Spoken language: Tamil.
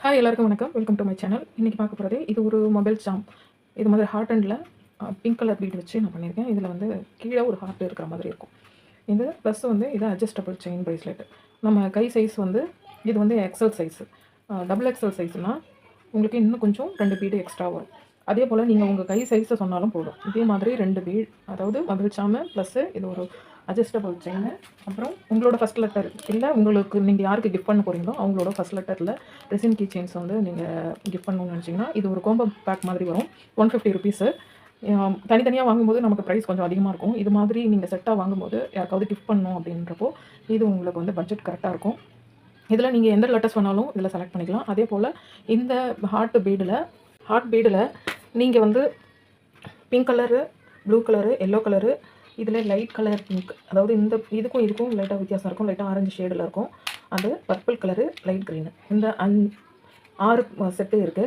ஹாய் எல்லாருக்கும் வணக்கம். Welcome to my channel. இன்றைக்கி பார்க்க போகிறது இது ஒரு மொபைல் சாம். இது மாதிரி ஹார்ட் அண்டில் பிங்க் கலர் பீட் வச்சு நான் பண்ணியிருக்கேன். இதில் வந்து கீழே ஒரு ஹார்ட் இருக்கிற மாதிரி இருக்கும். இது ப்ளஸ் வந்து இது அட்ஜஸ்டபிள் செயின் ப்ரேஸ்லெட். நம்ம கை சைஸ் வந்து இது வந்து எக்ஸல் சைஸு. டபுள் எக்ஸல் சைஸ்னால் உங்களுக்கு இன்னும் கொஞ்சம் 2 பீடு எக்ஸ்ட்ரா வரும். அதே போல் நீங்கள் உங்கள் கை சைஸை சொன்னாலும் போதும். இதே மாதிரி 2 பீட், அதாவது மொபைல் சாமு ப்ளஸ்ஸு இது ஒரு அட்ஜஸ்டபிள் செயின். அப்புறம் உங்களோட ஃபஸ்ட் லெட்டர் இல்லை உங்களுக்கு நீங்கள் யாருக்கு கிஃப்ட் பண்ண போகிறீங்களோ அவங்களோட ஃபஸ்ட் லெட்டரில் ரெசின் கீ செயின்ஸ் வந்து நீங்கள் கிஃப்ட் பண்ணணும்னு நினச்சிங்கன்னா இது ஒரு கோம்போ பேக் மாதிரி வரும். 150 ருபீஸு. தனித்தனியாக வாங்கும்போது நமக்கு ப்ரைஸ் கொஞ்சம் அதிகமாக இருக்கும். இது மாதிரி நீங்கள் செட்டாக வாங்கும்போது யாருக்காவது கிஃப்ட் பண்ணணும் அப்படின்றப்போ இது உங்களுக்கு வந்து பட்ஜெட் கரெக்டாக இருக்கும். இதில் நீங்கள் எந்த லெட்டர்ஸ் வேணாலும் இதில் செலக்ட் பண்ணிக்கலாம். அதே போல் இந்த ஹார்ட் பீடில் நீங்கள் வந்து pink colour, blue colour, yellow colour, இதில் லைட் கலர் பிங்க், அதாவது இந்த இதுக்கும் லைட்டாக வித்தியாசம் இருக்கும். லைட்டாக ஆரஞ்சு ஷேடில் இருக்கும். அது பர்பிள் கலரு, லைட் க்ரீனு, இந்த 6 செட்டு இருக்குது.